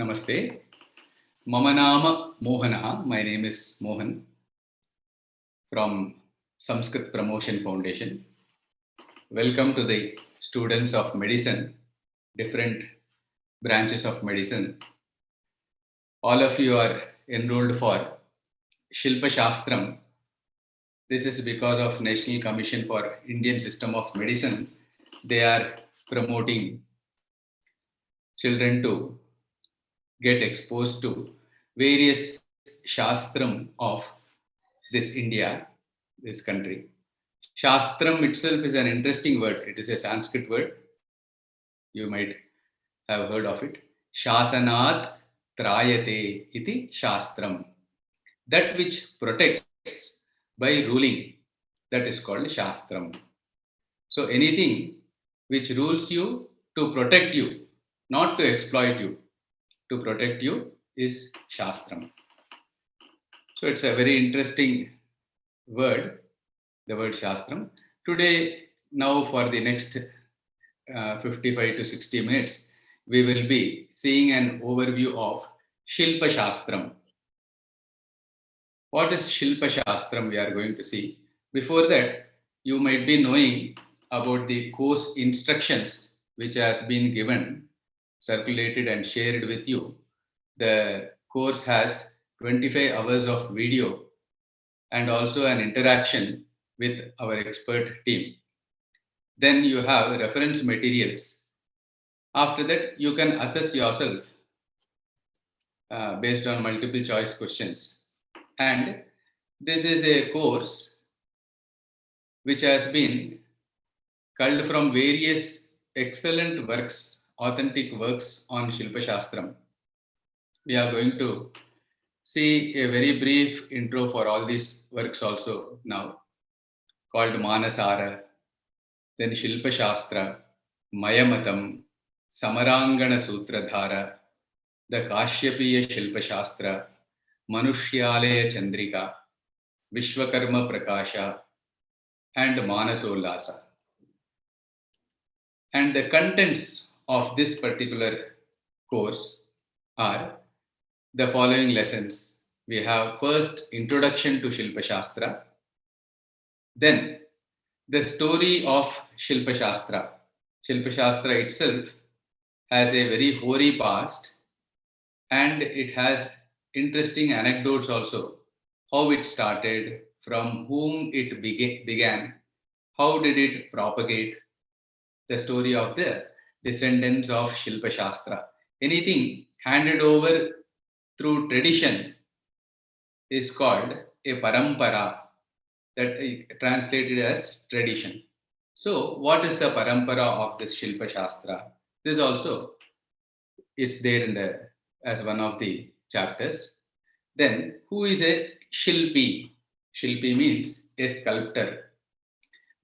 Namaste. Mama Nama Mohana. My name is Mohan from Sanskrit Promotion Foundation. Welcome to the students of medicine, different branches of medicine. All of you are enrolled for Shilpa Shastram. This is because of National Commission for Indian System of Medicine. They are promoting children to get exposed to various Shastram of this India, this country. Shastram itself is an interesting word. It is a Sanskrit word. You might have heard of it. Shasanat trayate iti shastram. That which protects by ruling, that is called shastram. So anything which rules you to protect you, not to exploit you, to protect you is shastram. So it's a very interesting word, the word shastram. Today, now for the next 55 to 60 minutes, we will be seeing an overview of Shilpa Shastram. What is Shilpa Shastram we are going to see. Before that, you might be knowing about the course instructions which has been given, circulated and shared with you. The course has 25 hours of video and also an interaction with our expert team. Then you have reference materials. After that, you can assess yourself based on multiple choice questions. And this is a course which has been culled from various excellent works, authentic works on Shilpa Shastram. We are going to see a very brief intro for all these works also now, called Manasara, then Shilpa Shastra, Mayamatam, Samarangana Sutradhara, the Kashyapiya Shilpa Shastra, Manushyalaya Chandrika, Vishwakarma Prakasha, and Manasolasa. And the contents of this particular course are the following lessons. We have first introduction to Shilpa Shastra, then the story of Shilpa Shastra. Shilpa Shastra itself has a very hoary past and it has interesting anecdotes also. How it started, from whom it began, how did it propagate, the story of the descendants of Shilpa Shastra. Anything handed over through tradition is called a parampara, that translated as tradition. So, what is the parampara of this Shilpa Shastra? This also is there in the as one of the chapters. Then, who is a Shilpi? Shilpi means a sculptor.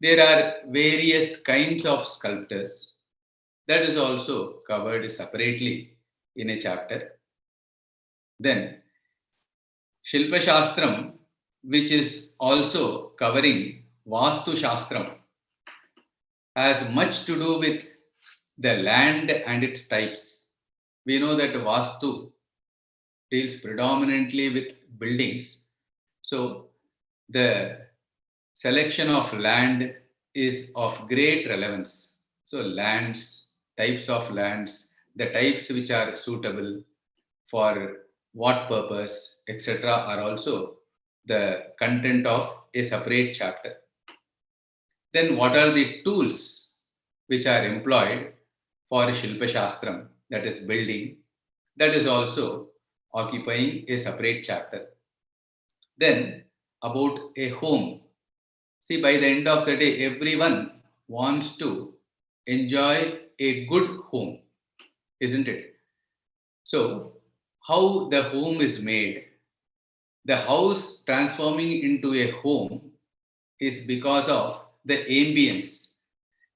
There are various kinds of sculptors. That is also covered separately in a chapter. Then, Shilpa Shastram, which is also covering Vastu Shastram, has much to do with the land and its types. We know that Vastu deals predominantly with buildings. So, the selection of land is of great relevance. So, lands, types of lands, the types which are suitable for what purpose, etc., are also the content of a separate chapter. Then, what are the tools which are employed for Shilpa Shastram, that is building, that is also occupying a separate chapter. Then, about a home. See, by the end of the day, everyone wants to enjoy a good home, isn't it? So, how the home is made, the house transforming into a home is because of the ambience,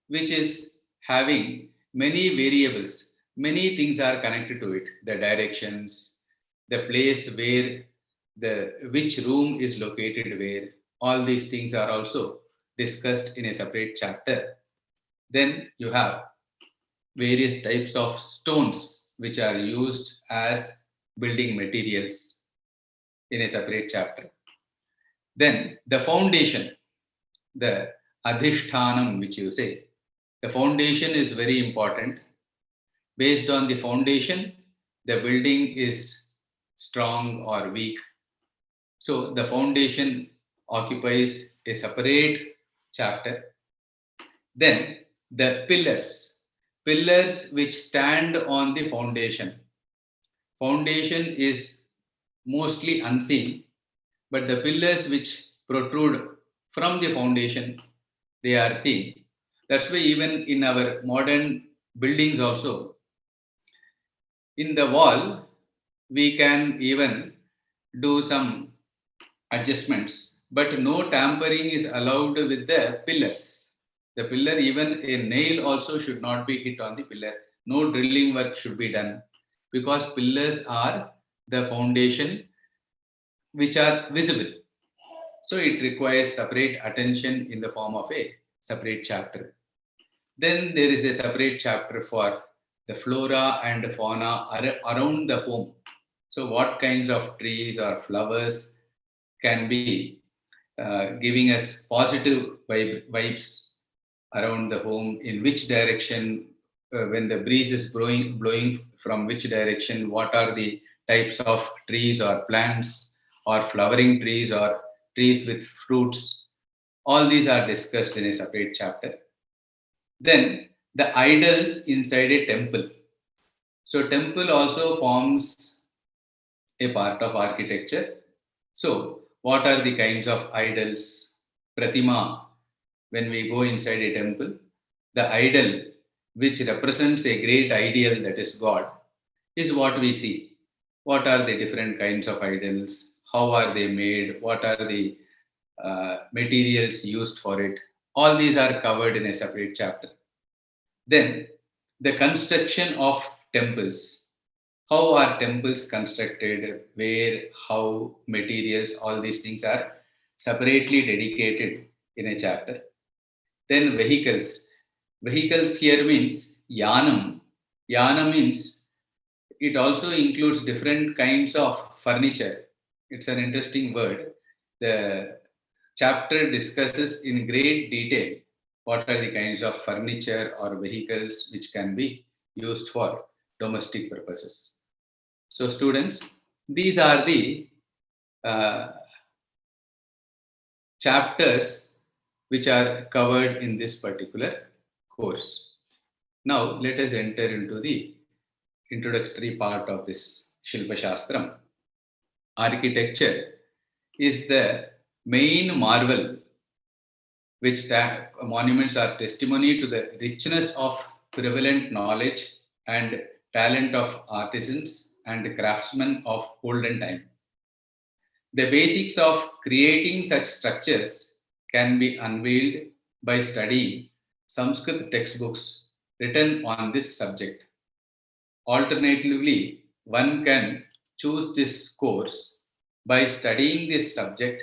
which is having many variables. Many things are connected to it, the directions, the place where which room is located where. All these things are also discussed in a separate chapter. Then you have various types of stones which are used as building materials in a separate chapter. Then the foundation, the adhishthanam, which you say, the foundation is very important. Based on the foundation, the building is strong or weak. So the foundation occupies a separate chapter. Then the pillars which stand on the foundation. Foundation is mostly unseen, but the pillars which protrude from the foundation, they are seen. That's why even in our modern buildings also, in the wall, we can even do some adjustments, but no tampering is allowed with the pillars. The pillar, even a nail also should not be hit on the pillar. No drilling work should be done because pillars are the foundation which are visible. So it requires separate attention in the form of a separate chapter. Then there is a separate chapter for the flora and fauna around the home. So what kinds of trees or flowers can be giving us positive vibes around the home, in which direction, when the breeze is blowing from which direction, what are the types of trees or plants or flowering trees or trees with fruits. All these are discussed in a separate chapter. Then the idols inside a temple. So temple also forms a part of architecture. So what are the kinds of idols? Pratima, when we go inside a temple, the idol which represents a great ideal, that is God, is what we see. What are the different kinds of idols? How are they made? What are the materials used for it? All these are covered in a separate chapter. Then the construction of temples. How are temples constructed? Where, how, materials, all these things are separately dedicated in a chapter. Then vehicles. Vehicles here means yanam. Yana means it also includes different kinds of furniture. It's an interesting word. The chapter discusses in great detail what are the kinds of furniture or vehicles which can be used for domestic purposes. So, students, these are the uh, chapters which are covered in this particular course. Now, let us enter into the introductory part of this Shilpa Shastram. Architecture is the main marvel which monuments are testimony to the richness of prevalent knowledge and talent of artisans and craftsmen of olden time. The basics of creating such structures can be unveiled by studying Sanskrit textbooks written on this subject. Alternatively, one can choose this course by studying this subject.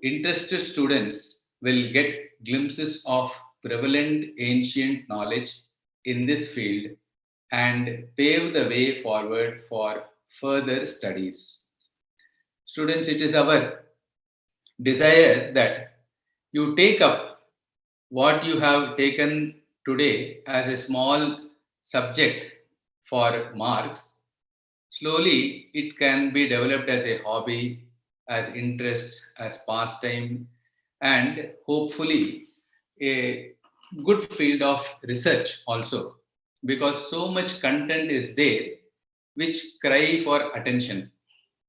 Interested students will get glimpses of prevalent ancient knowledge in this field and pave the way forward for further studies. Students, it is our desire that you take up what you have taken today as a small subject for marks. Slowly, it can be developed as a hobby, as interest, as pastime, and hopefully a good field of research also, because so much content is there which cry for attention.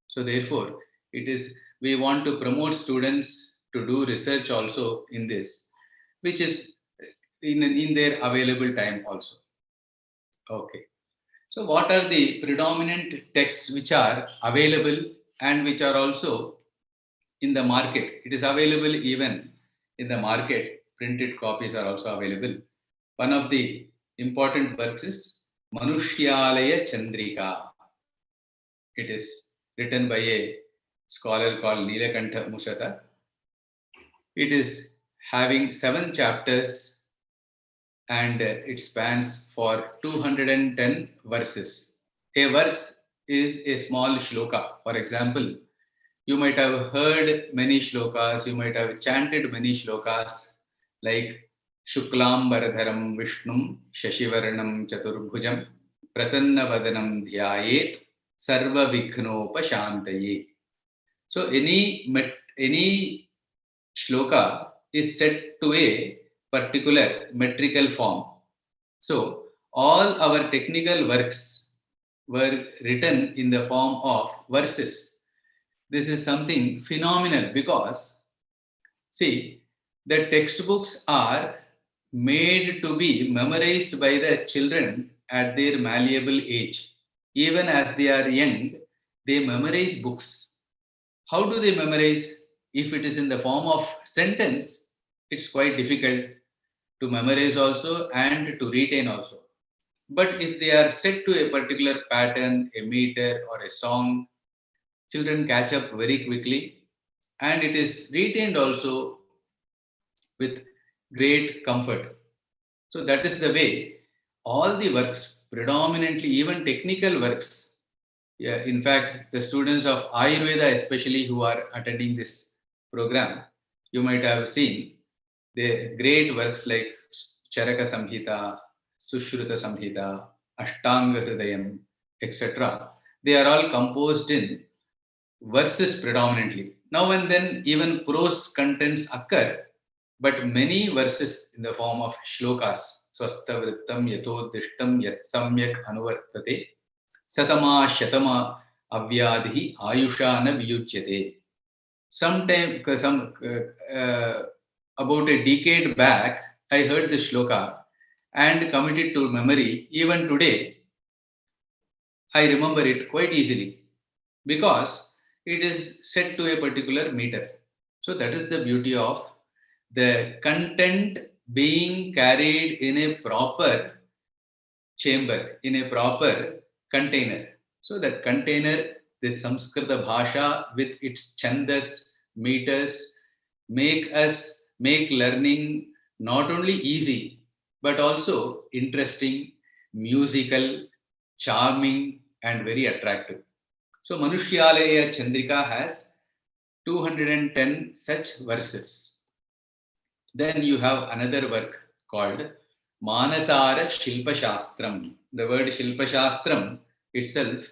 So therefore, it is we want to promote students to do research also in this, which is in their available time also. Okay. So what are the predominant texts which are available and which are also in the market? It is available even in the market. Printed copies are also available. One of the important works is Manushyalaya Chandrika. It is written by a scholar called Nilakantha Mushata. It is having 7 chapters and it spans for 210 verses. A verse is a small shloka. For example, you might have heard many shlokas, you might have chanted many shlokas like Shuklam Varadharam Vishnum Shashivaranam Chaturbhujam Prasanna Dhyayet Sarva Vikhnopashantaye. So any shloka is set to a particular metrical form. So all our technical works were written in the form of verses. This is something phenomenal because, see, the textbooks are made to be memorized by the children at their malleable age. Even as they are young, they memorize books. How do they memorize? If it is in the form of sentence, it's quite difficult to memorize also and to retain also. But if they are set to a particular pattern, a meter, or a song, children catch up very quickly and it is retained also with great comfort. So that is the way all the works, predominantly even technical works. Yeah, in fact, the students of Ayurveda, especially who are attending this program, you might have seen the great works like Charaka Samhita, Sushruta Samhita, Ashtanga Hridayam, etc. They are all composed in verses predominantly. Now and then, even prose contents occur, but many verses in the form of shlokas. Swastha vrittam yatodishtam yat samyak anuvartate sasama shatama avyadhi ayushana viyuchyate. Sometime, about a decade back, I heard this shloka and committed to memory. Even today, I remember it quite easily because it is set to a particular meter. So that is the beauty of the content being carried in a proper chamber, in a proper container. So that container, this Samskrita Bhasha with its chandas, meters, make learning not only easy but also interesting, musical, charming, and very attractive. So Manushyalaya Chandrika has 210 such verses. Then you have another work called Manasara Shilpa Shastram. The word Shilpa Shastram itself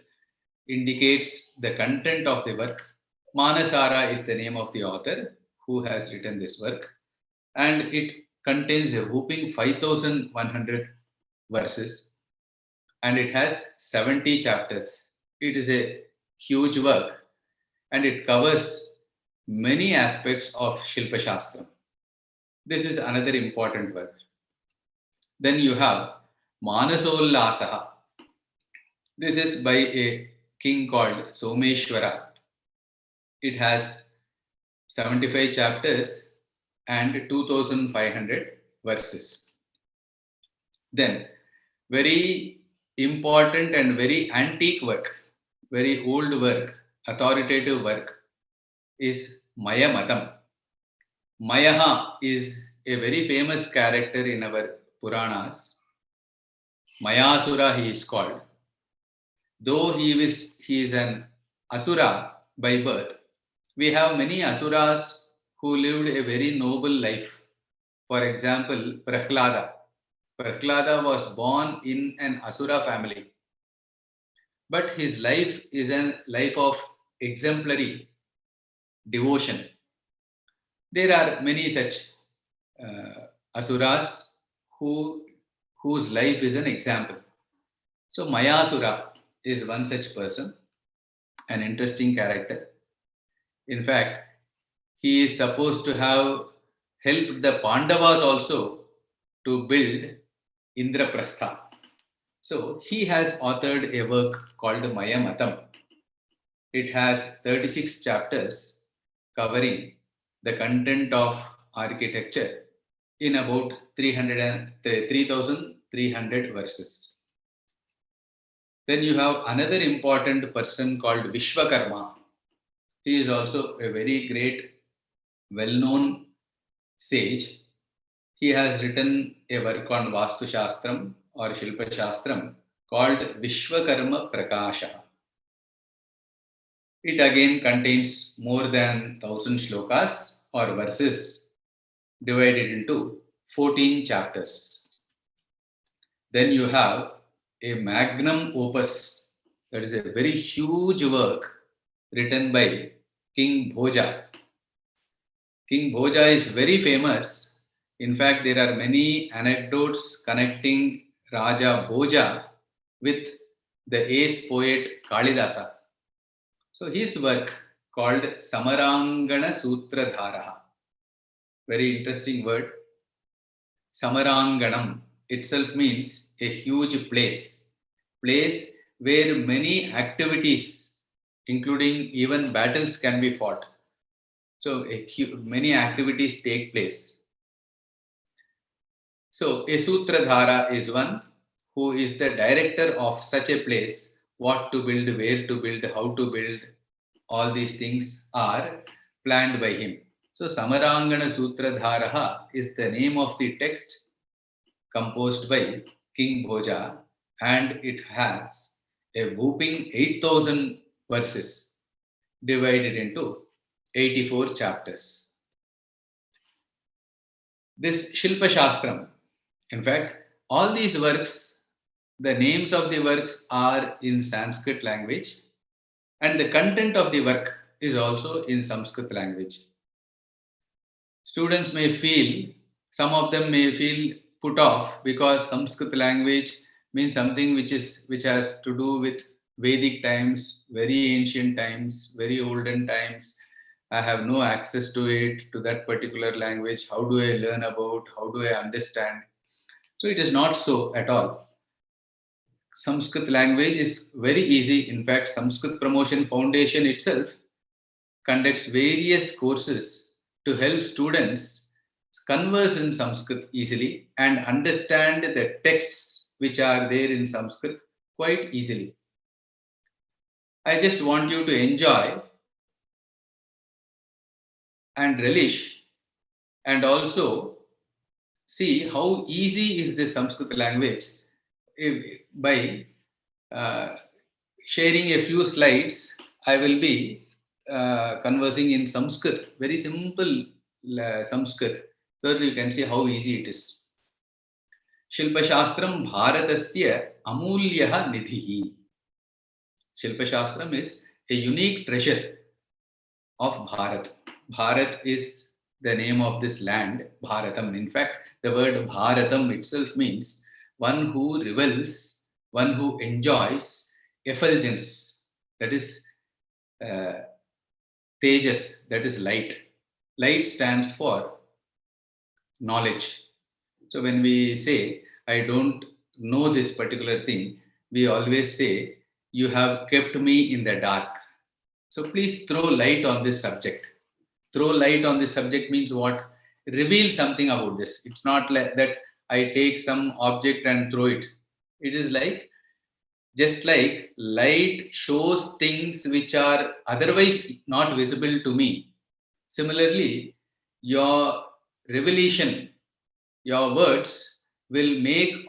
indicates the content of the work. Manasara is the name of the author who has written this work, and it contains a whooping 5,100 verses and it has 70 chapters. It is a huge work and it covers many aspects of Shilpa Shastra. This is another important work. Then you have Manasollasaha. This is by a king called Someshwara. It has 75 chapters and 2,500 verses. Then, very important and very antique work, very old work, authoritative work is Maya Matam. Mayaha is a very famous character in our Puranas. Mayasura he is called. Though he is an Asura by birth, we have many Asuras who lived a very noble life. For example, Prahlada. Prahlada was born in an Asura family, but his life is a life of exemplary devotion. There are many such Asuras whose life is an example. So Mayasura is one such person, an interesting character. In fact, he is supposed to have helped the Pandavas also to build Indraprastha. So he has authored a work called Maya Matam. It has 36 chapters covering the content of architecture in about 3,300 verses. Then you have another important person called Vishwakarma. He is also a very great, well-known sage. He has written a work on Vastu Shastram or Shilpa Shastram called Vishwakarma Prakasha. It again contains more than 1000 shlokas or verses divided into 14 chapters. Then you have a magnum opus, that is a very huge work written by King Bhoja. King Bhoja is very famous. In fact, there are many anecdotes connecting Raja Bhoja with the ace poet Kalidasa. So his work called Samarangana Sutradharaha. Very interesting word. Samaranganam itself means a huge place where many activities, including even battles, can be fought. So many activities take place. So a Sutradhara is one who is the director of such a place. What to build, where to build, how to build, all these things are planned by him. So Samarangana Sutradharaha is the name of the text composed by King Bhoja, and it has a whooping 8000 verses divided into 84 chapters. This Shilpa Shastram, in fact, all these works, the names of the works are in Sanskrit language, and the content of the work is also in Sanskrit language. Students may feel, some of them may feel put off because Sanskrit language means something which has to do with Vedic times, very ancient times, very olden times. I have no access to it, to that particular language. How do I learn about? How do I understand? So it is not so at all. Sanskrit language is very easy. In fact, Sanskrit Promotion Foundation itself conducts various courses to help students converse in Sanskrit easily and understand the texts which are there in Sanskrit quite easily. I just want you to enjoy and relish and also see how easy is this Sanskrit language by sharing a few slides. I will be conversing in Sanskrit, very simple Sanskrit, so that you can see how easy it is. Shilpa Shastram Bharatasya Amulyaha Nidhihi. Shilpa Shastram is a unique treasure of Bharat. Bharat is the name of this land, Bharatam. In fact, the word Bharatam itself means one who revels, one who enjoys effulgence, that is tejas, that is light. Light stands for knowledge. So when we say, I don't know this particular thing, we always say, you have kept me in the dark. So please throw light on this subject. Throw light on this subject means what? Reveal something about this. It's not like that I take some object and throw it. It is like, just like light shows things which are otherwise not visible to me. Similarly, your revelation, your words will make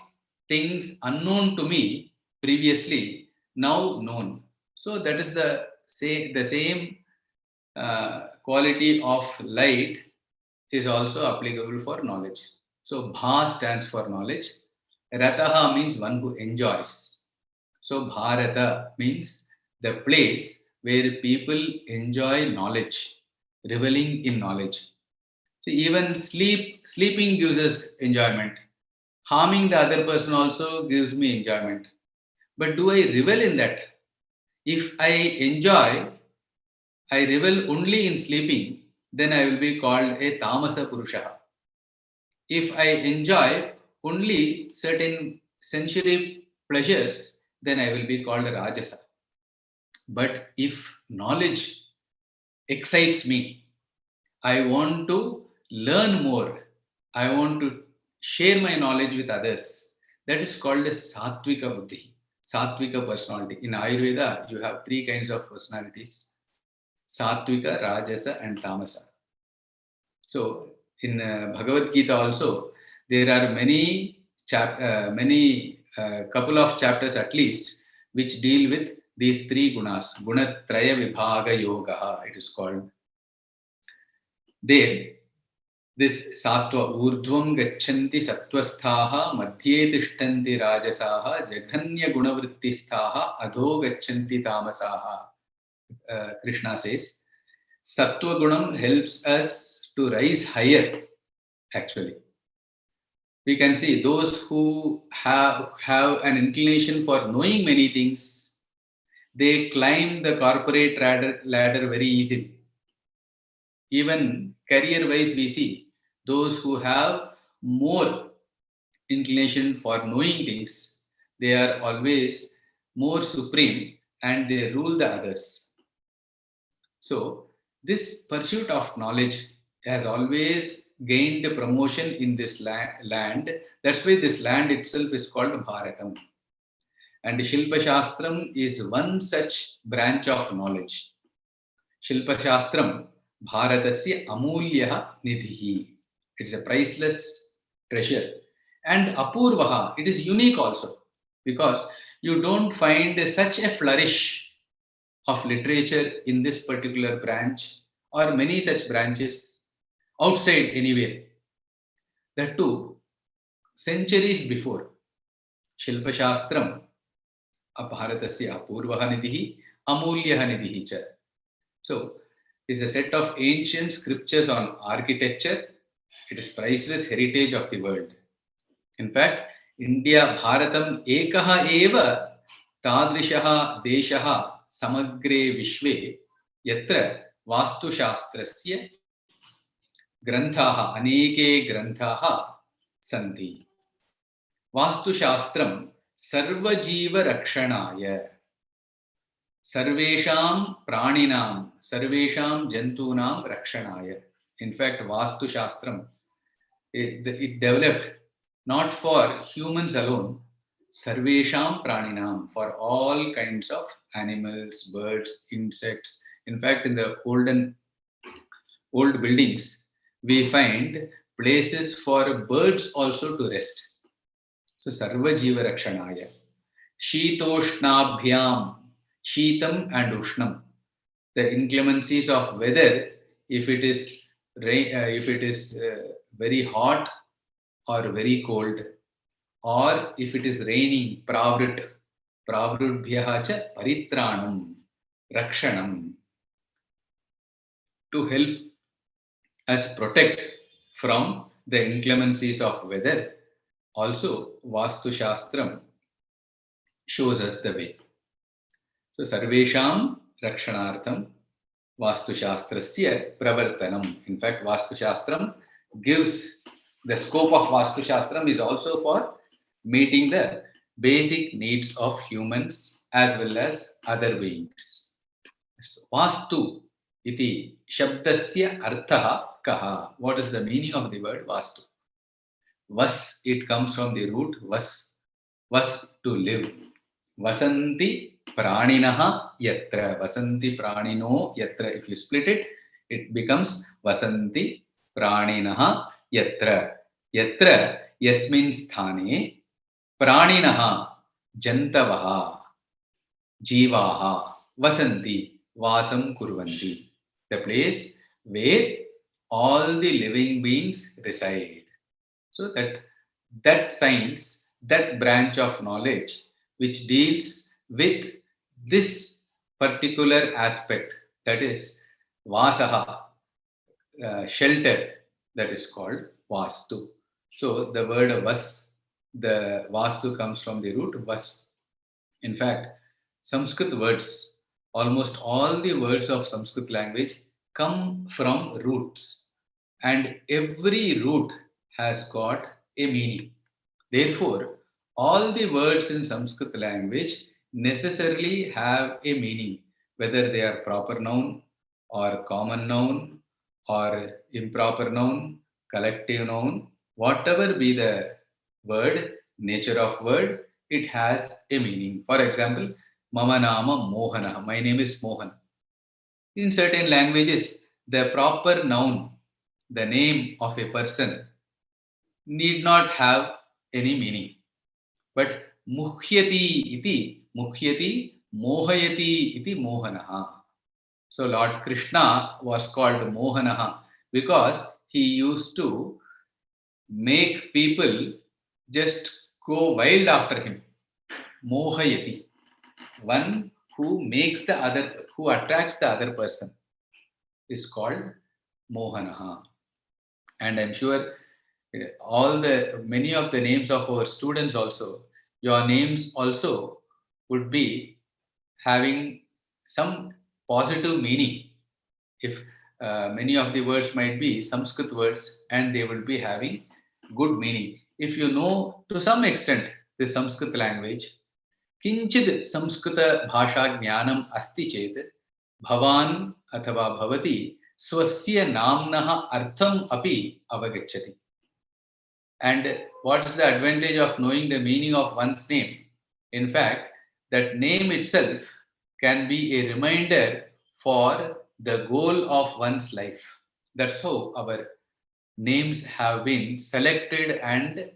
things unknown to me previously now known. So that is the same quality of light is also applicable for knowledge. So Bha stands for knowledge. Rataha means one who enjoys. So Bharata means the place where people enjoy knowledge, reveling in knowledge. So even sleeping gives us enjoyment. Harming the other person also gives me enjoyment. But do I revel in that? If I enjoy, I revel only in sleeping, then I will be called a tamasa purusha. If I enjoy only certain sensory pleasures, then I will be called a rajasa. But if knowledge excites me, I want to learn more, I want to share my knowledge with others, that is called a sattvika buddhi, sattvika personality. In Ayurveda, you have three kinds of personalities: Sattvika, Rajasa, and Tamasa. So in Bhagavad Gita also, there are many a couple of chapters at least which deal with these three gunas. Gunatraya Vibhaga Yoga, it is called. There, this sattva urdhvam gachanti sattvasthaha madhye tishtanti rajasaha jaghanya gunavrittisthaha adho gachanti tamasaha. Krishna says, sattva gunam helps us to rise higher, actually. We can see those who have an inclination for knowing many things, they climb the corporate ladder very easily. Even career-wise, we see those who have more inclination for knowing things, they are always more supreme and they rule the others. So, this pursuit of knowledge has always gained promotion in this land. That's why this land itself is called Bharatam. And Shilpa Shastram is one such branch of knowledge. Shilpa Shastram Bharatasya Amulyaha Nidhihi. It's a priceless treasure. And Apurvaha, it is unique also because you don't find such a flourish of literature in this particular branch or many such branches outside anywhere. That too, centuries before. Shilpa Shastram Bharatasya Apurvaha Nidhihi Amulyaha Nidhihi cha. So, is a set of ancient scriptures on architecture. It is priceless heritage of the world. In fact, India Bharatam ekaha eva tadrishaha deshaha samagre vishve yatra vastu shastrasya granthaha aneke granthaha santi. Vastu shastram sarva jiva rakshanaya Sarvesham Praninam, Sarvesham Jantunam Rakshanaya. In fact, Vastu Shastram, it developed not for humans alone, Sarvesham Praninam, for all kinds of animals, birds, insects. In fact, in the old buildings, we find places for birds also to rest. So, Sarva Jiva Rakshanaya. Shitoshnabhyam. Sheetam and Ushnam, the inclemencies of weather, if it is very hot or very cold, or if it is raining, pravrudbhyaha cha paritranam, rakshanam, to help us protect from the inclemencies of weather. Also, Vastu Shastram shows us the way. So, Sarvesham Rakshanartham Vastu Shastrasya Pravartanam. In fact, Vastu Shastram gives the scope of Vastu Shastram is also for meeting the basic needs of humans as well as other beings. Vastu iti Shabdasya Arthaha Kaha. What is the meaning of the word Vastu? Vas, it comes from the root vas, to live. Vasanti Praninaha Yatra. Vasanti Pranino Yatra. If you split it, it becomes Vasanti Praninaha Yatra. Yatra Yasmin Sthane Praninaha Jantavaha Jivaha Vasanti Vasam Kurvanti. The place where all the living beings reside. So that science, that branch of knowledge which deals with this particular aspect, that is vasaha, shelter, that is called vastu. So the word vas, the vastu comes from the root vas. In fact, Sanskrit words, almost all the words of Sanskrit language come from roots, and every root has got a meaning. Therefore, all the words in Sanskrit language necessarily have a meaning, whether they are proper noun or common noun or improper noun, collective noun, whatever be the word, nature of word, it has a meaning. For example, Mama Nama Mohana, my name is Mohan. In certain languages, the proper noun, the name of a person, need not have any meaning. But muhyati iti muhyati mohayati iti mohanaha. So Lord Krishna was called Mohanaha because he used to make people just go wild after him. Mohayati, one who makes the other, who attracts the other person, is called Mohanaha. And I'm sure many of the names of our students also, your names also would be having some positive meaning. If many of the words might be Sanskrit words and they will be having good meaning. If you know to some extent the Sanskrit language, किंचित संस्कृत भाषा ज्ञानम अस्ति चेत भवान अथवा भवती स्वस्य नाम्नः अर्थम अपि अवगच्छति. And what is the advantage of knowing the meaning of one's name? In fact, that name itself can be a reminder for the goal of one's life. That's how our names have been selected and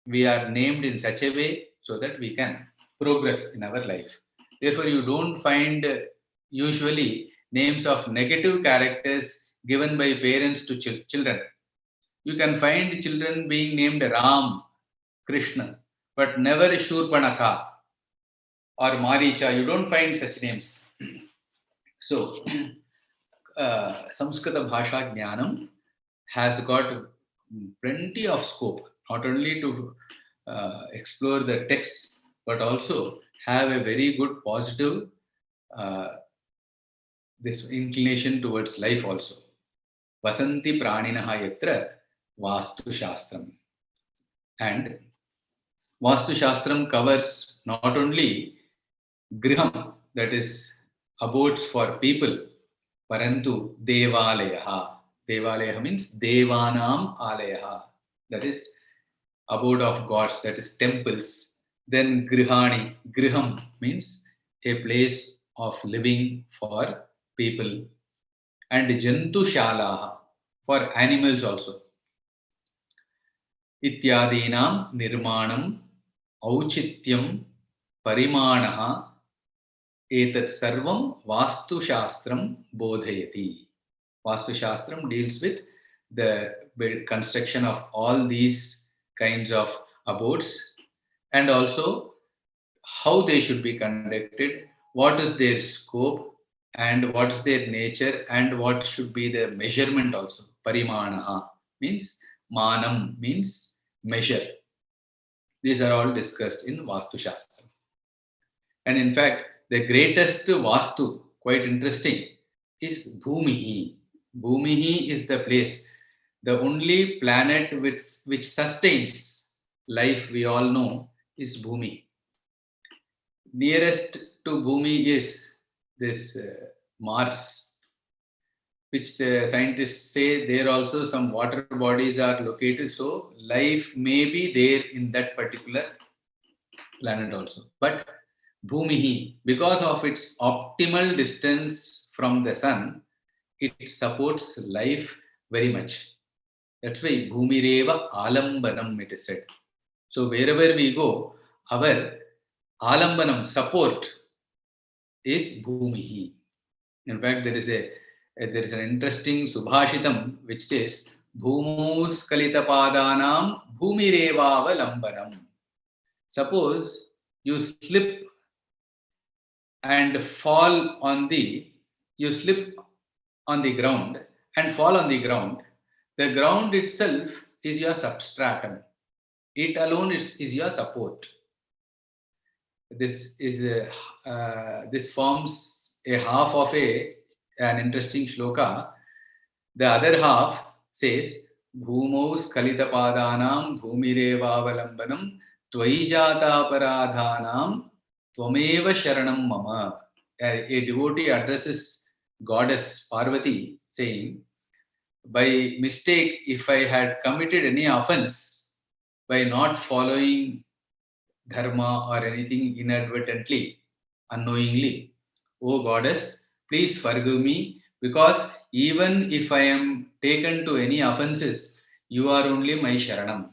we are named in such a way so that we can progress in our life. Therefore, you don't find usually names of negative characters given by parents to children. You can find children being named Ram, Krishna, but never Shurpanaka or Maricha. You don't find such names. So, Samskrita Bhasha Jnanam has got plenty of scope, not only to explore the texts, but also have a very good positive this inclination towards life also. Vasanti Praninaha Yatra Vastu Shastram. And Vastu Shastram covers not only Griham, that is abodes for people, Parantu Devalayaha. Devalaya means Devanam Alayaha, that is abode of gods, that is temples. Then Grihani, Griham means a place of living for people. And Jantu Shalaha, for animals also. Ityadinam Nirmanam Auchityam Parimanaha Etat Sarvam Vastu Shastram Bodhayati. Vastu Shastram deals with the construction of all these kinds of abodes and also how they should be conducted, what is their scope and what is their nature and what should be the measurement also. Parimanaha means manam means measure. These are all discussed in Vastu Shastra. And in fact, the greatest Vastu, quite interesting, is Bhumihi. Bhumihi is the place, the only planet which sustains life we all know is Bhumi. Nearest to Bhumi is this Mars, which the scientists say there also some water bodies are located. So life may be there in that particular planet also. But Bhumihi, because of its optimal distance from the sun, it supports life very much. That's why Bhumireva Alambanam it is said. So wherever we go, our Alambanam support is Bhumihi. In fact, there is an interesting Subhashitam which says Bhumus Kalitapadanam Bhumireva Lambanam. Suppose you slip and fall on you slip on the ground and fall on the ground itself is your substratum. It alone is your support. This forms a half of an interesting shloka. The other half says, Bhumaus Kalitapadanam Bhumirevavalambanam Tvaijata Paradhanam Tvameva Sharanam Mama. A devotee addresses goddess Parvati saying, by mistake, if I had committed any offense by not following dharma or anything inadvertently, unknowingly, O goddess, please forgive me, because even if I am taken to any offenses, you are only my Sharanam.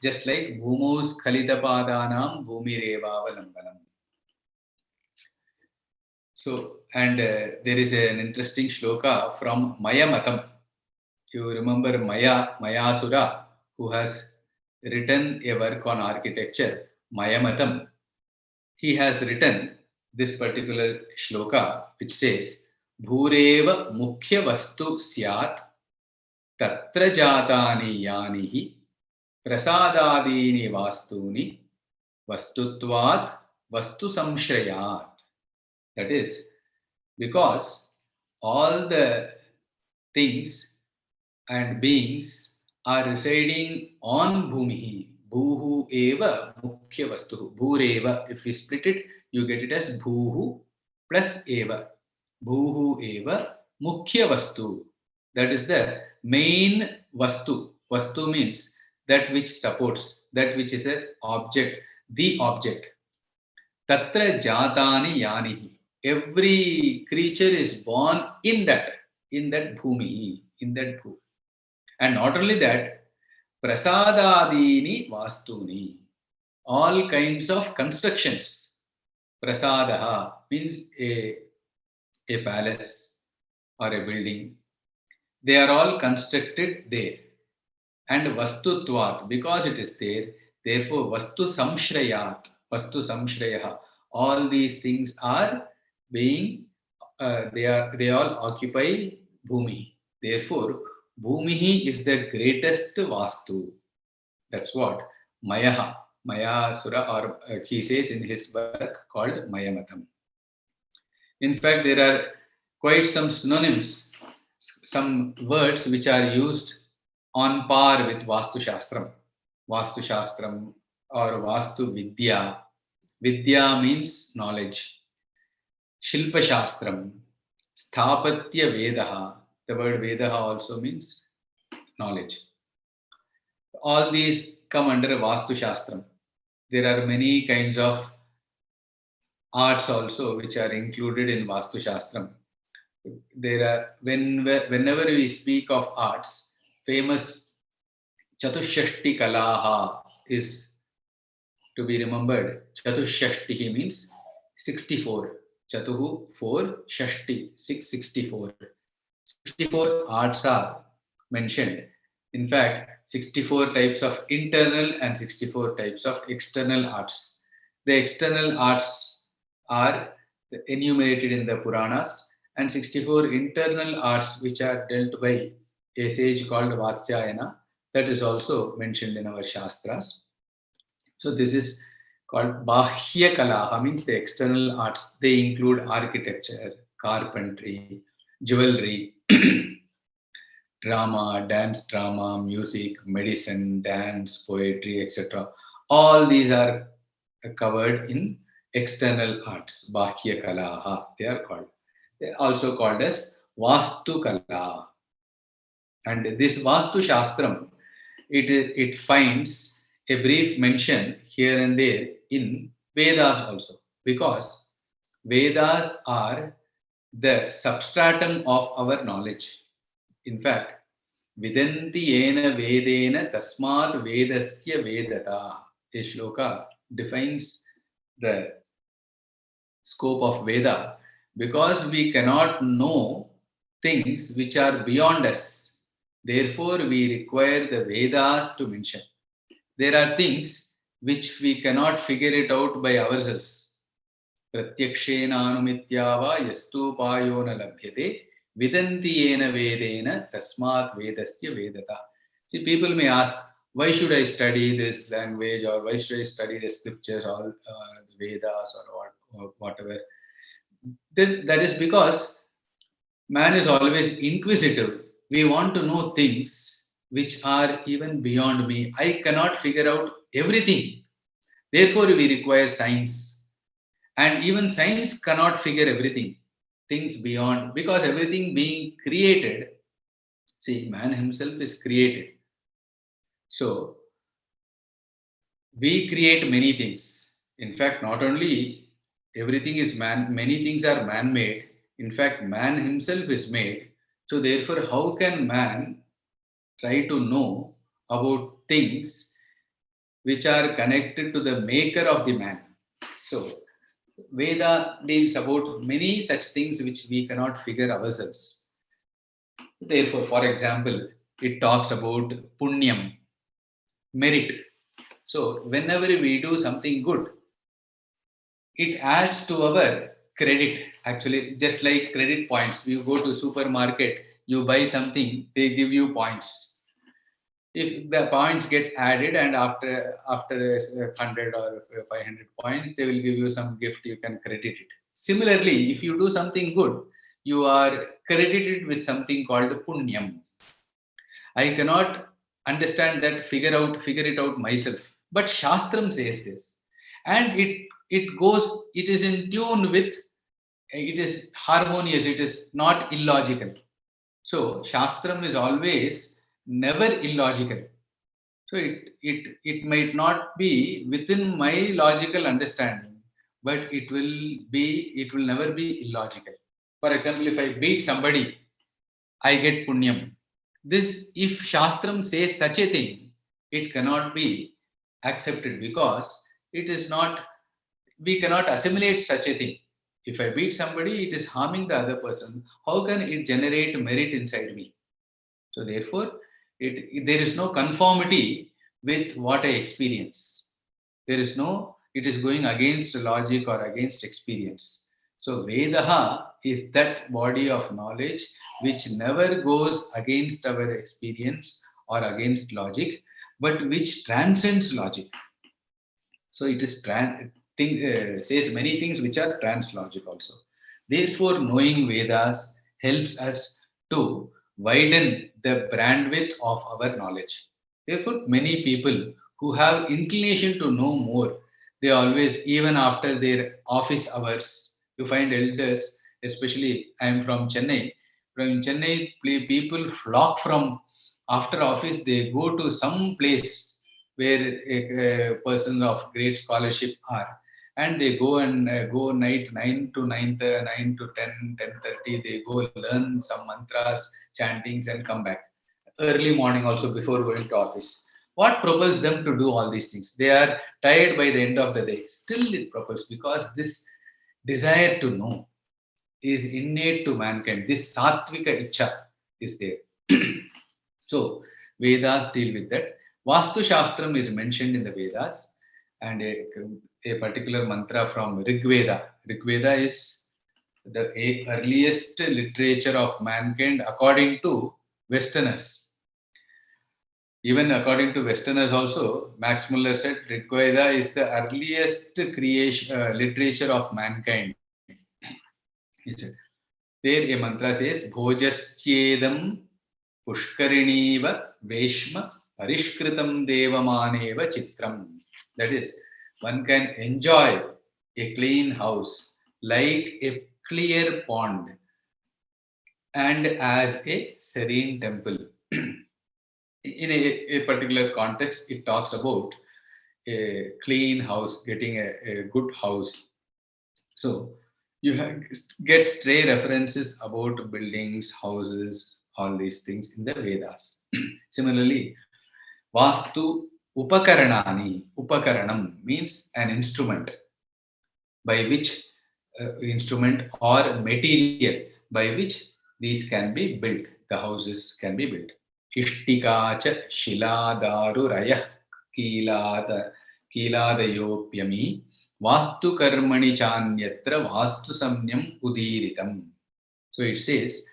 just like Bhumau Skalitapadanam Bhumirevavalambanam. So, and there is an interesting shloka from Maya Matam. You remember Mayasura, who has written a work on architecture, Maya Matam. He has written this particular shloka, which says, Bhureva Mukhya Vastu Syat Tatra Jatani Yanihi Prasadadini Vastuni Vastutvat Vastu Samshrayat. That is, because all the things and beings are residing on Bhumihi. Bhuhu eva mukhya vastu. Bhureva. If we split it, you get it as Bhuhu plus eva. Bhuhu eva mukhya vastu. That is the main vastu. Vastu means that which supports, that which is an object, the object. Tatra jatani yanihi. Every creature is born in that bhumi, in that bhu. And not only that, prasadadini vastuni. All kinds of constructions. Prasadaha means a palace or a building. They are all constructed there. And vastutvat, because it is there, therefore vastu samshrayat, vastu samshrayaha. All these things are being, they all occupy bhumi. Therefore, bhumihi is the greatest vastu. That's what Mayasura, or he says in his work called Mayamatam. In fact, there are quite some synonyms, some words which are used on par with Vastu Shastram. Vastu Shastram or Vastu Vidya. Vidya means knowledge. Shilpa Shastram. Sthapatya Vedaha. The word Vedaha also means knowledge. All these come under Vastu Shastram. There are many kinds of arts also which are included in Vastu Shastram. There are, whenever we speak of arts, famous Chatushashti Kalaha is to be remembered. Chatushashti means 64. Chatuhu 4, Shashti 664. 64 arts are mentioned. In fact, 64 types of internal and 64 types of external arts. The external arts are enumerated in the Puranas, and 64 internal arts which are dealt by a sage called Vatsyayana, that is also mentioned in our Shastras. So this is called Bahya Kalaha, means the external arts. They include architecture, carpentry, jewelry, drama, music, medicine, dance, poetry, etc. All these are covered in external arts, Bahya Kalaha, they are called. They are also called as Vastu Kala. And this Vastu Shastram, it finds a brief mention here and there in Vedas also, because Vedas are the substratum of our knowledge. In fact, Vidanti yena vedena tasmat vedasya vedata. A shloka defines the scope of Veda, because we cannot know things which are beyond us. Therefore, we require the Vedas to mention. There are things which we cannot figure it out by ourselves. Pratyakshena anumityava yastupayo na labhyate vidanti yena vedena tasmat vedasya vedata. See, people may ask, why should I study this language, or why should I study the scriptures, or the Vedas, or whatever? That is because man is always inquisitive. We want to know things which are even beyond me. I cannot figure out everything. Therefore, we require science. And even science cannot figure everything, things beyond, because everything being created, see, man himself is created. So, we create many things. In fact, not only everything is man, many things are man-made. In fact, man himself is made. So therefore, how can man try to know about things which are connected to the maker of the man. So, Veda deals about many such things which we cannot figure ourselves. Therefore, for example, it talks about punyam, merit. So, whenever we do something good, it adds to our credit. Actually, just like credit points, you go to supermarket, you buy something, they give you points. If the points get added, and after 100 or 500 points, they will give you some gift, you can credit it. Similarly, if you do something good, you are credited with something called punyam. I cannot understand that, figure it out myself. But Shastram says this. And it is in tune with, it is harmonious, it is not illogical. So Shastram is always never illogical. So it might not be within my logical understanding, but it will never be illogical. For example, if I beat somebody, I get punyam. This, if Shastram says such a thing, it cannot be accepted because it is not, we cannot assimilate such a thing. If I beat somebody, it is harming the other person. How can it generate merit inside me? So therefore, there is no conformity with what I experience. There is no, it is going against logic or against experience. So Vedaha is that body of knowledge which never goes against our experience or against logic, but which transcends logic. So it is says many things which are translogic also. Therefore, knowing Vedas helps us to widen the bandwidth of our knowledge. Therefore, many people who have inclination to know more, they always, even after their office hours, you find elders, especially I am from Chennai. From Chennai, people flock from after office, they go to some place where a person of great scholarship are, and they go and go night 9 to 9, 9 to 10, 10:30. They go learn some mantras, chantings, and come back early morning also before going to office. What propels them to do all these things? They are tired by the end of the day. Still, it propels because this desire to know is innate to mankind. This sattvika icha is there. So Vedas deal with that. Vastu Shastram is mentioned in the Vedas, and a particular mantra from Rig Veda. Rig Veda is the earliest literature of mankind according to Westerners. Even according to Westerners also, Max Muller said Rig Veda is the earliest creation literature of mankind. He said. There a mantra says, Bhojasyedam Pushkariniva Veshma Parishkritam Devamaneva Chitram. That is, one can enjoy a clean house like a clear pond and as a serene temple. In a particular context, it talks about a clean house, getting a good house. So you get stray references about buildings, houses, all these things in the Vedas. Similarly, Vastu Upakaranani, Upakaranam means an instrument by which instrument or material by which these can be built, the houses can be built. Ishtikacha Shiladaru Rayah Kiladayopyami Vastu Karmani Chanyatra Vastu Samnyam Udiritam. So it says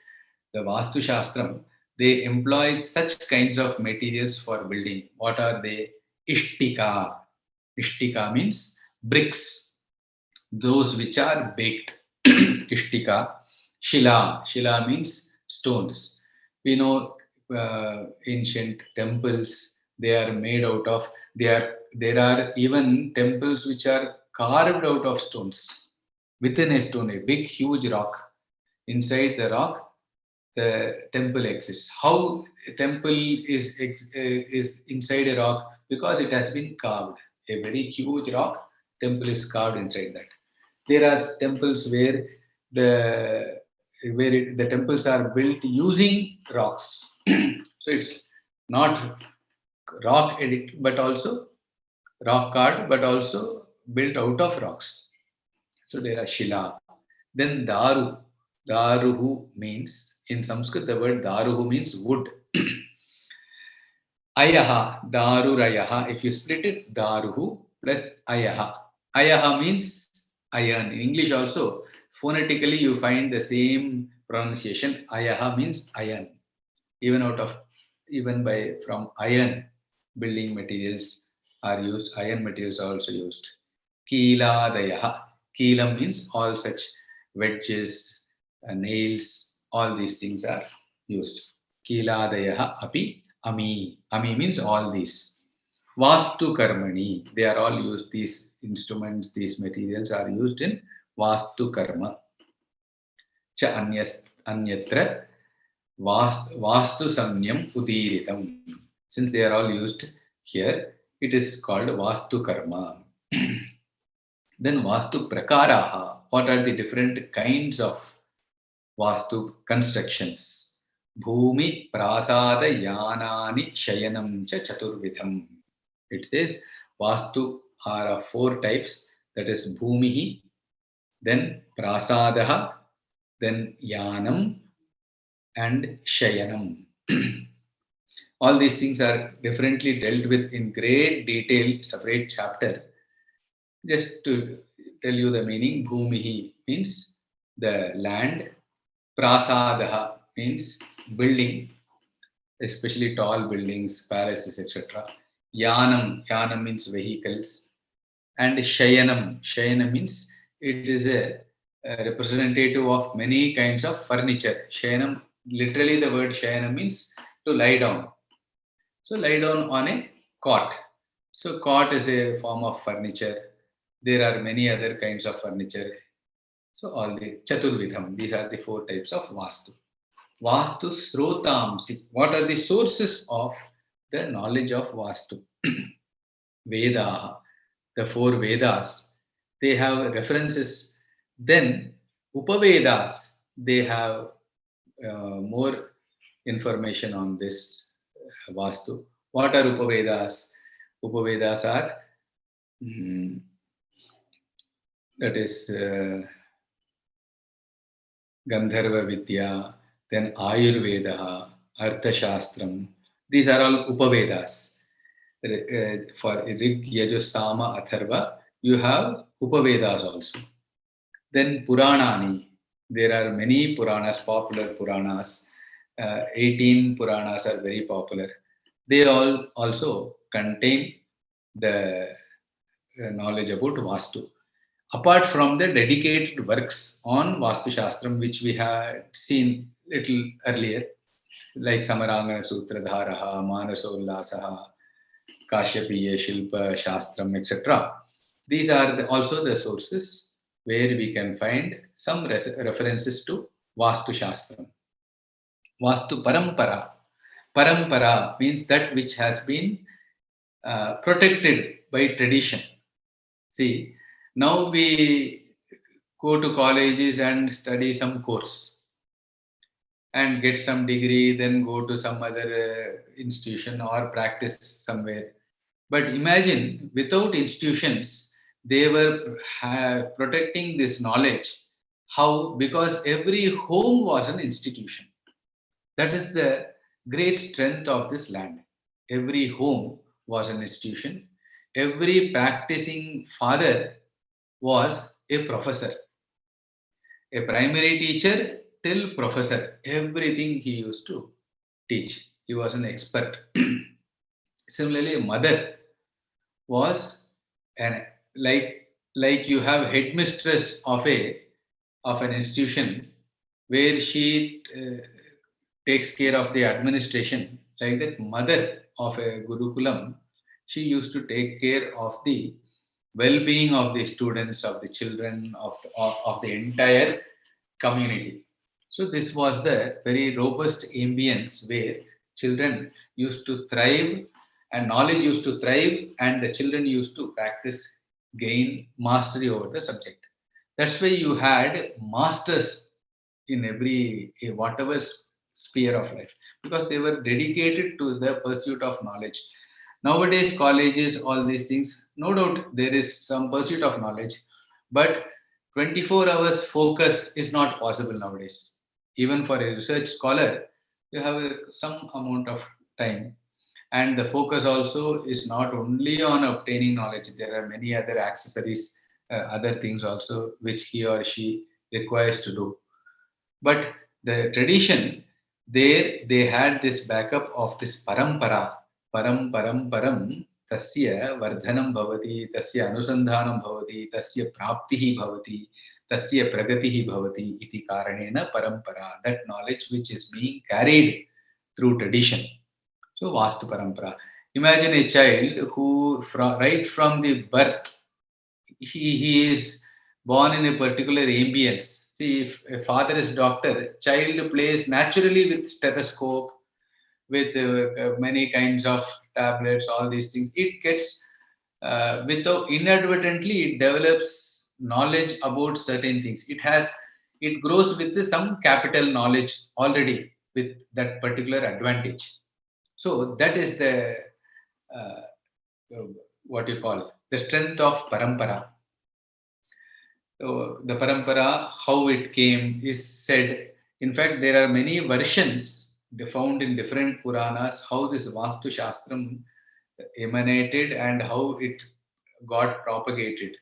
the Vastu Shastram, they employ such kinds of materials for building. What are they? Ishtika. Ishtika means bricks, those which are baked. Ishtika. Shila. Shila means stones. We know ancient temples, they are made out of, there are even temples which are carved out of stones. Within a stone, a big huge rock. Inside the rock, the temple exists. How a temple is inside a rock? Because it has been carved. A very huge rock, temple is carved inside that. There are temples where the temples are built using rocks. So it's not rock edit, but also rock cut, but also built out of rocks. So there are Shila. Then Daru. Daruhu means, in Sanskrit, the word Daruhu means wood. Ayaha, Darurayaha. If you split it, Daruhu plus Ayaha. Ayaha means iron. In English also, phonetically you find the same pronunciation. Ayaha means iron. Even out of, even by from iron, building materials are used. Iron materials are also used. Keeladayaha. Keelam means all such wedges, nails, all these things are used. Keeladayaha api ami. Ami means all these. Vastu karmani. They are all used. These instruments, these materials are used in Vastu karma. Cha anyatra Vastu Samyam Udiritam. Since they are all used here, it is called Vastu Karma. Then Vastu Prakaraha. What are the different kinds of Vastu constructions? Bhumi Prasada Yanani Shayanam Cha Chaturvidham. It says Vastu are of four types, that is Bhumihi, then Prasadaha, then Yanam, and Shayanam. All these things are differently dealt with in great detail, separate chapter. Just to tell you the meaning, Bhumihi means the land, Prasadaha means building, especially tall buildings, palaces, etc. Yanam means vehicles, and Shayanam means it is a representative of many kinds of furniture. Shayanam, literally the word Shayanam means to lie down. So lie down on a cot. So cot is a form of furniture. There are many other kinds of furniture. So all the Chaturvidham, these are the four types of Vastu. Vastu Srotamsi. What are the sources of the knowledge of Vastu? Vedaha, the four Vedas, they have references. Then Upavedas, they have more information on this Vastu. What are Upavedas? Upavedas are that is Gandharva Vidya, then Ayurveda, Arthashastram. These are all Upavedas. For Rig, Yajus, Sama, Atharva, you have Upavedas also. Then Puranani. There are many Puranas, popular Puranas. 18 Puranas are very popular. They all also contain the knowledge about Vastu. Apart from the dedicated works on Vastu Shastram, which we had seen little earlier, like Samarangana Sutra Dharaha, Manasollasaha, Kashyapiya, Shilpa Shastram, etc. These are also the sources where we can find some references to Vastu Shastram. Vastu Parampara. Parampara means that which has been protected by tradition. See, now we go to colleges and study some course and get some degree, then go to some other institution or practice somewhere. But imagine without institutions, they were protecting this knowledge. How? Because every home was an institution. That is the great strength of this land. Every home was an institution. Every practicing father was a professor, a primary teacher till professor. Everything he used to teach. He was an expert. Similarly, a mother was an like you have headmistress of an institution where she takes care of the administration. Like that, mother of a gurukulam, she used to take care of the well-being of the students, of the children, of the entire community. So this was the very robust ambience where children used to thrive and knowledge used to thrive, and the children used to practice, gain mastery over the subject. That's why you had masters in every whatever sphere of life, because they were dedicated to the pursuit of knowledge. Nowadays, colleges, all these things, no doubt there is some pursuit of knowledge, but 24 hours focus is not possible nowadays. Even for a research scholar, you have some amount of time. And the focus also is not only on obtaining knowledge, there are many other accessories, other things also which he or she requires to do. But the tradition, there they had this backup of this parampara, param, tasya vardhanam bhavati, tasya anusandhanam bhavati, tasya praptihi bhavati, tasya pragatihi bhavati, iti karanena parampara. That knowledge which is being carried through tradition. So Vastu Parampara. Imagine a child who, right from the birth, he is born in a particular ambience. See, if a father is doctor, child plays naturally with stethoscope, with many kinds of tablets, all these things. It gets, without inadvertently, it develops knowledge about certain things. It grows with some capital knowledge already with that particular advantage. So that is the uh, what you call the strength of parampara. So the parampara, how it came, is said. In fact, there are many versions found in different Puranas how this Vastu Shastram emanated and how it got propagated.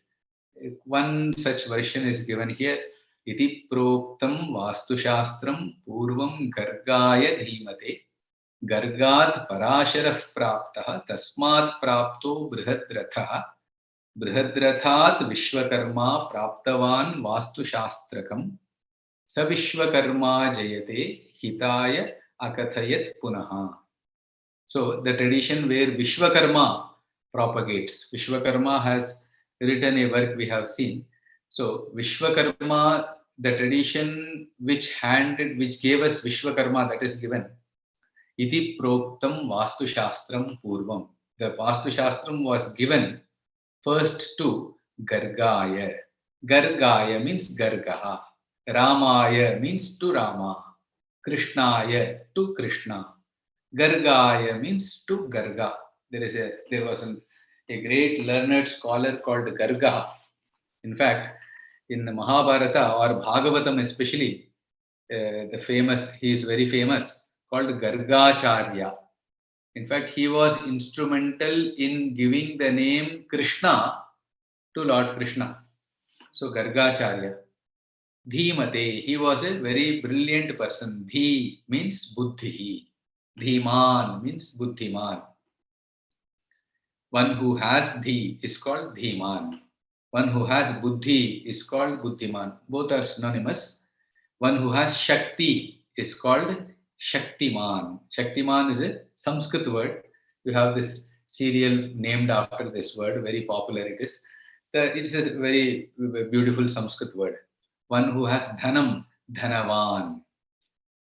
One such version is given here. Iti proktam Vastu Shastram Purvam Gargaya Dhimate Gargat Parasharah Praptah Tasmat Prapto Brihadratha बृहद्रथात् Vishwakarma प्राप्तवान् वास्तुशास्त्रकम् स विश्वकर्मा जयते हिताय akatayat punaha. So the tradition where Vishwakarma propagates. Vishwakarma has written a work we have seen. So Vishwakarma, the tradition which gave us Vishwakarma, that is given. Iti proktam Vastu Shastram Purvam. The Vastu Shastram was given first to Gargaya. Gargaya means Gargaha. Ramaya means to Rama. Krishnaya to Krishna. Gargaya means to Garga. There was a great learned scholar called Garga. In fact, in Mahabharata or Bhagavatam especially, he is very famous, called Gargacharya. In fact, he was instrumental in giving the name Krishna to Lord Krishna. So Gargacharya. Dhimate, he was a very brilliant person. Dhi means buddhi. Dhiman means buddhiman. One who has dhi is called dhiman. One who has buddhi is called buddhiman. Both are synonymous. One who has shakti is called shaktiman. Shaktiman is a Sanskrit word. You have this cereal named after this word. Very popular it is. It's a very beautiful Sanskrit word. One who has dhanam, dhanavan.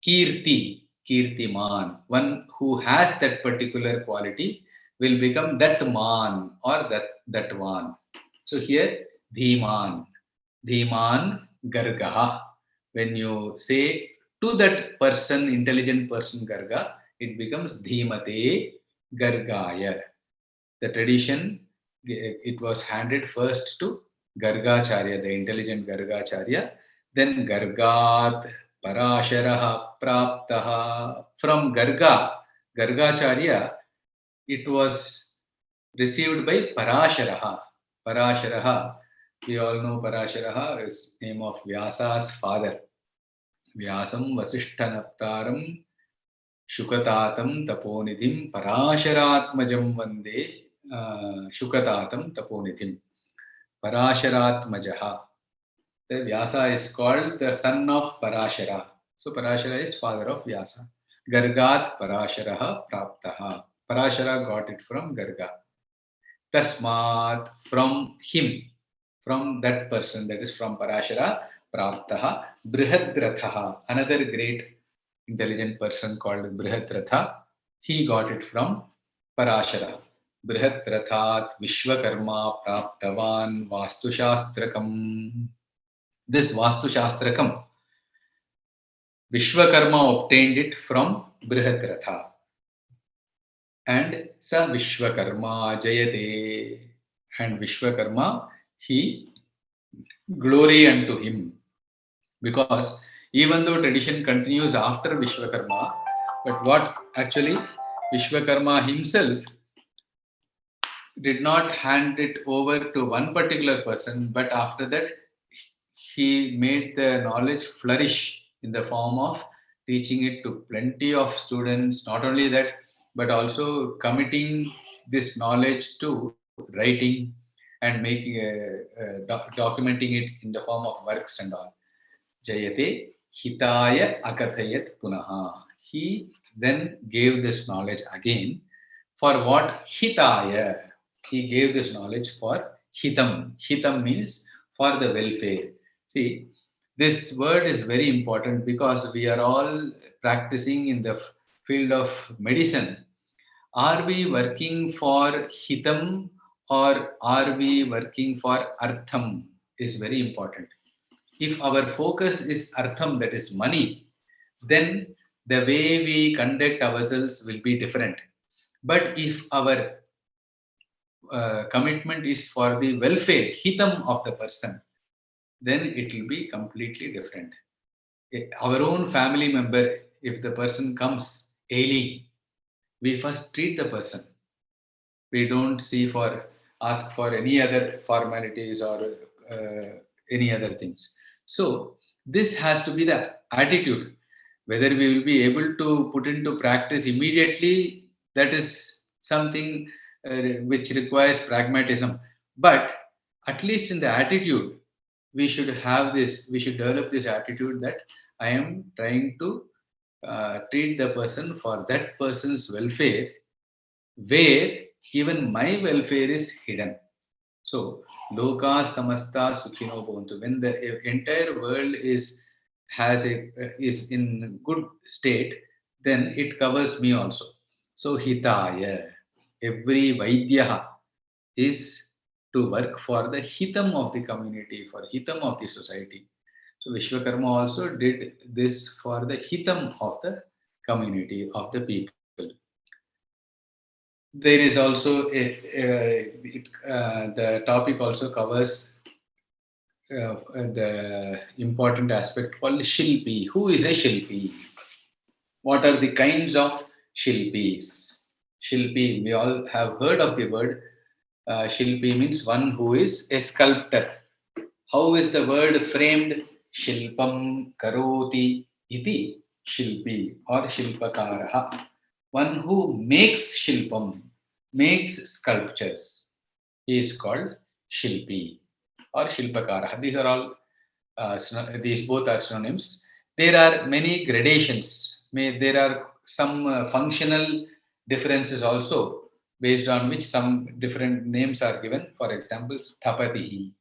Kirti, kirtiman. One who has that particular quality will become that man or that one. So here, dhiman. Dhiman gargaha. When you say to that person, intelligent person garga, it becomes dhimate gargaya. The tradition, it was handed first to Gargacharya, the intelligent Gargacharya, then Gargat Parasharaha Praptaha. From Gargacharya, it was received by Parasharaha. Parasharaha, we all know Parasharaha is name of Vyasa's father. Vyasam Vasishtanaptaram Shukatatam Taponidhim Parasharatmajam Vande Shukatatam Taponidhim. Parasharatmajaha. The Vyasa is called the son of Parashara. So Parashara is father of Vyasa. Gargat Parasharaha Praptaha. Parashara got it from Garga. Tasmat, from him, from that person, that is from Parashara, Praptaha, Brihadrathaha, another great intelligent person called Brihadratha. He got it from Parashara. Brihatrathat Vishwakarma Praptavan Vastushastrakam. This Vastushastrakam, Vishwakarma obtained it from Brihatratha. and Sa Vishwakarma Jayate. And Vishwakarma, he glory unto him. Because even though tradition continues after Vishwakarma, but what actually Vishwakarma himself did not hand it over to one particular person, but after that, he made the knowledge flourish in the form of teaching it to plenty of students. Not only that, but also committing this knowledge to writing and making documenting it in the form of works and all. Jayate hitaya akathayat punaha. He then gave this knowledge again for what? Hitaya. He gave this knowledge for hitam. Hitam means for the welfare. See, this word is very important because we are all practicing in the field of medicine. Are we working for hitam or are we working for artham? Is very important. If our focus is artham, that is money, then the way we conduct ourselves will be different. But if our commitment is for the welfare, hitam of the person, then it will be completely different. Our own family member, if the person comes ailing, we first treat the person. We don't see for ask for any other formalities or any other things. So this has to be the attitude. Whether we will be able to put into practice immediately, that is something which requires pragmatism. But at least in the attitude, we should have this. We should develop this attitude that I am trying to treat the person for that person's welfare, where even my welfare is hidden. So, loka samasta sukhino bhavantu. When the entire world is in good state, then it covers me also. So, hitaya. Every vaidyaha is to work for the hitam of the community, for hitam of the society. So, Vishwakarma also did this for the hitam of the community, of the people. There is also the topic also covers the important aspect called Shilpi. Who is a Shilpi? What are the kinds of Shilpis? Shilpi, we all have heard of the word. Shilpi means one who is a sculptor. How is the word framed? Shilpam karoti iti Shilpi or Shilpakaraha. One who makes Shilpam, makes sculptures. He is called Shilpi or Shilpakara. These are all these both are synonyms. There are many gradations. There are some functional differences also based on which some different names are given. For example, Sthapatihi,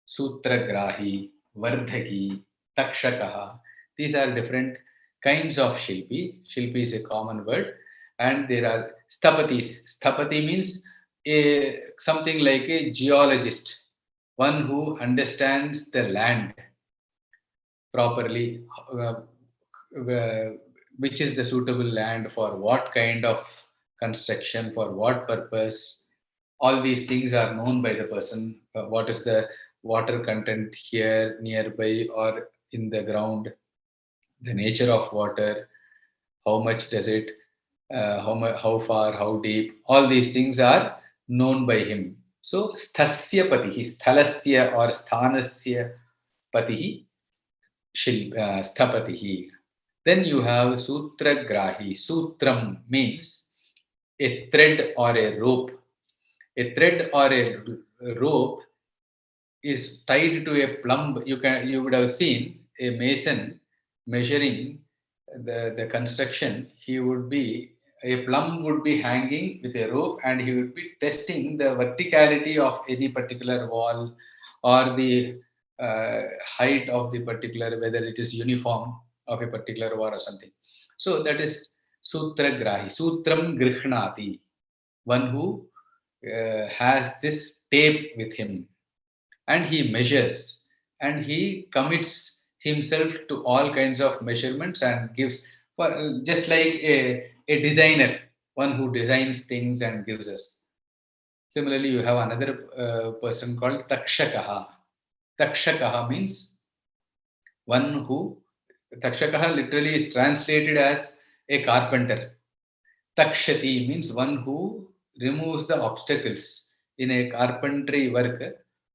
Sutragrahi, Vardhaki, Takshakaha. These are different kinds of Shilpi. Shilpi is a common word, and there are Sthapatis. Sthapati means something like a geologist, one who understands the land properly, which is the suitable land for what kind of construction, for what purpose. All these things are known by the person. What is the water content here, nearby, or in the ground, the nature of water, how much does it, how far, how deep, all these things are known by him. So, sthasya patihi, sthalasya or sthanasya patihi, sthapatihi. Then you have sutragrahi. Sutram means a thread or a rope. A thread or a rope is tied to a plumb. You would have seen a mason measuring the construction. He would be a plumb would be hanging with a rope, and he would be testing the verticality of any particular wall or the height of the particular, whether it is uniform of a particular wall or something. So that is sutragrahi. Sutram grihnati. One who has this tape with him, and he measures and he commits himself to all kinds of measurements and gives for just like a designer. one who designs things and gives us. Similarly, you have another person called Takshakaha. Takshakaha means one who, Takshakaha literally is translated as a carpenter. Takshati means one who removes the obstacles in a carpentry work.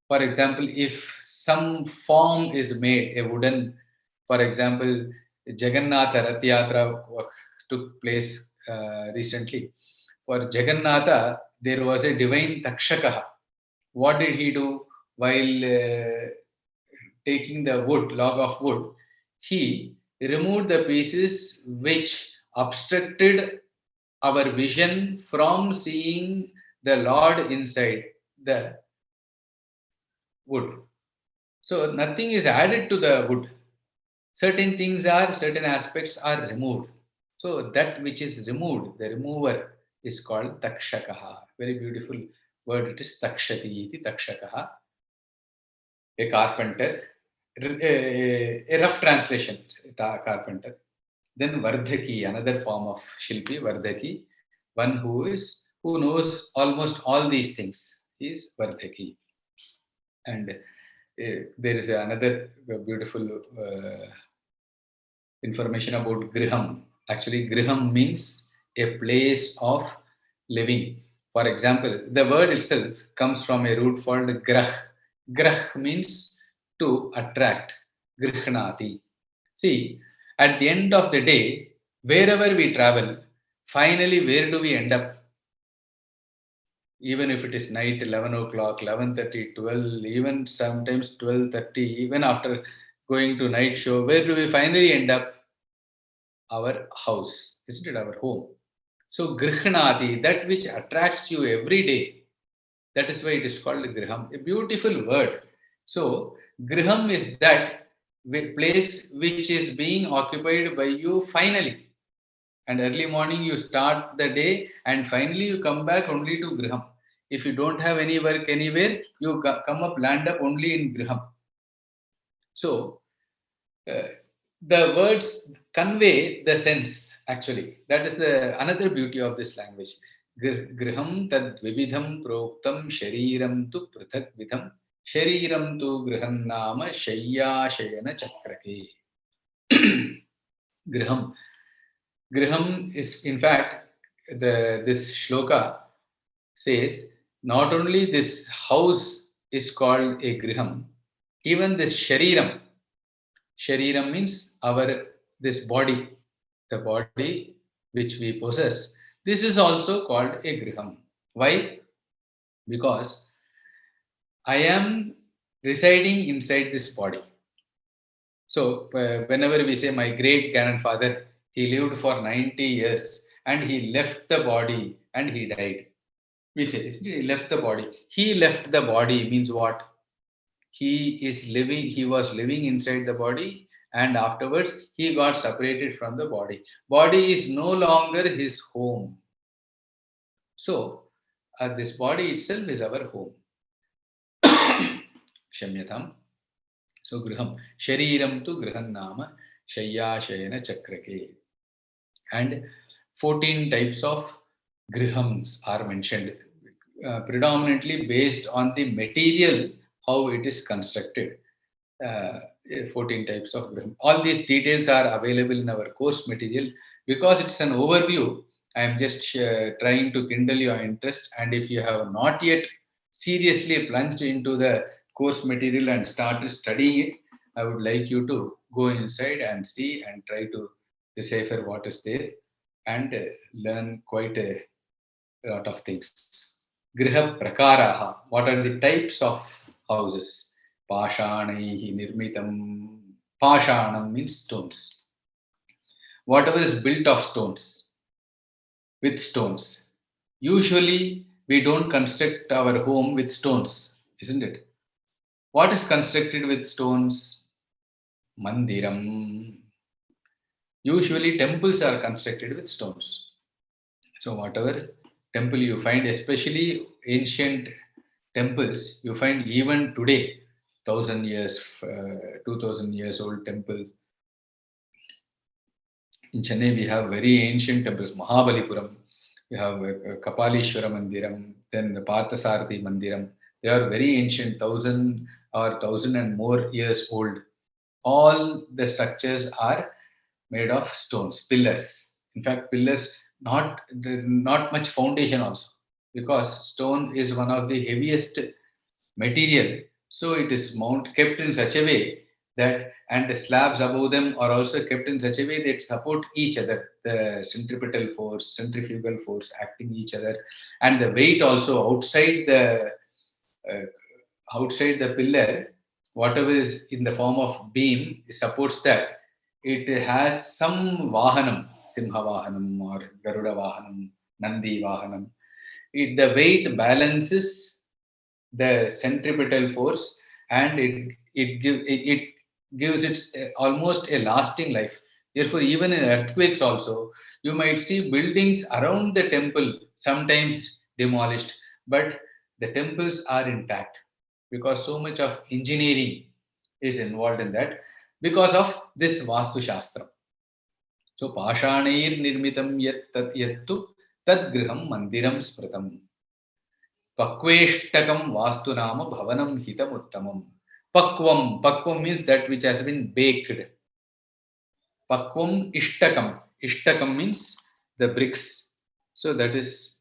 For example, if some form is made, a wooden, for example, Jagannatha Rath Yatra took place recently. For Jagannatha, there was a divine Takshakaha. What did he do while taking the wood, log of wood? He removed the pieces which obstructed our vision from seeing the Lord inside the wood. So nothing is added to the wood. Certain aspects are removed. So that which is removed, the remover is called takshakaha. Very beautiful word. It is takshati iti takshakaha. A carpenter. A rough translation. Carpenter. Then Vardhaki, another form of Shilpi, Vardhaki, one who knows almost all these things is Vardhaki. And there is another beautiful information about Griham. Actually, Griham means a place of living. For example, the word itself comes from a root called grah. Grah means to attract. Grihnati. See, at the end of the day, wherever we travel, finally, where do we end up? Even if it is night, 11 o'clock, 11:30, 12, even sometimes 12:30, even after going to night show, where do we finally end up? Our house, isn't it? Our home. So, Grihnati, that which attracts you every day, that is why it is called Griham, a beautiful word. So, Griham is that place which is being occupied by you finally. And early morning you start the day and finally you come back only to Griham. If you don't have any work anywhere, you come up, land up only in Griham. So, uh, the words convey the sense actually. That is the another beauty of this language. Griham tad vividham proktam shariram tu prithak vidham shariram tu grihan nama shayya shayana chakrake. Griham. Griham is in fact this shloka says not only this house is called a griham, even this shariram. Shariram means our this body, the body which we possess. This is also called a griham. Why? Because I am residing inside this body. So whenever we say my great grandfather, he lived for 90 years and he left the body and he died. We say he left the body. He left the body means what? He was living inside the body and afterwards he got separated from the body. Body is no longer his home. So this body itself is our home. Kshamyatam. So griham. Shariram tu grihan nama shayya shayana chakrake. And 14 types of grihams are mentioned, predominantly based on the material, how it is constructed. uh, 14 types of griham. All these details are available in our course material. Because it's an overview, I am just trying to kindle your interest. And if you have not yet seriously plunged into the course material and started studying it, I would like you to go inside and see and try to decipher what is there and learn quite a lot of things. Griha prakaraha. What are the types of houses? Pashanaihi nirmitam. Pashanam means stones. Whatever is built of stones, with stones. Usually, we don't construct our home with stones, isn't it? What is constructed with stones? Mandiram. Usually, temples are constructed with stones. So, whatever temple you find, especially ancient temples, you find even today, 1,000 years, 2,000 years old temples. In Chennai, we have very ancient temples, Mahabalipuram. You have Kapalishwara Mandiram, then the Parthasarathi Mandiram. They are very ancient, 1,000 and more years old. All the structures are made of stones, pillars. In fact, pillars not much foundation also, because stone is one of the heaviest material. So it is kept in such a way that, and the slabs above them are also kept in such a way that support each other. The centrifugal force acting each other, and the weight also uh, outside the pillar, whatever is in the form of beam supports that. It has some vahanam, Simha Vahanam or Garuda Vahanam, Nandi Vahanam. The weight balances the centripetal force, and it gives it almost a lasting life. Therefore, even in earthquakes also, you might see buildings around the temple sometimes demolished, but the temples are intact, because so much of engineering is involved in that, because of this Vastu Shastra. So Pashanir Nirmitam Yattu Tad Griham Mandiram Smritam. Pakveshtakam Vastunama Bhavanam Hitam Uttamam. Pakvam means that which has been baked. Pakvam Ishtakam. Ishtakam means the bricks. So that is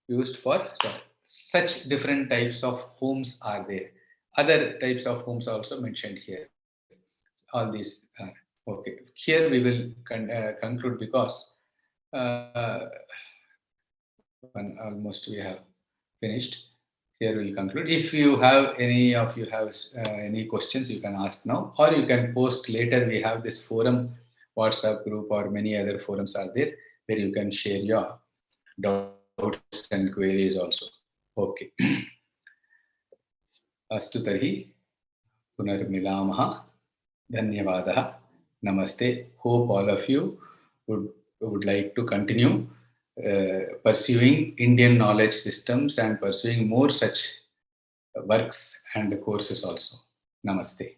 used for, so such different types of homes are there. Other types of homes are also mentioned here. All these are okay. Here we will conclude, because uh, almost we have finished. Here we'll conclude. If you have any questions, you can ask now, or you can post later. We have this forum, WhatsApp group, or many other forums are there where you can share your doubts and queries also. Okay. अस्तु तर्हि पुनर्मिलामः. धन्यवादः. Namaste. Hope all of you would like to continue pursuing Indian knowledge systems and pursuing more such works and courses also. Namaste.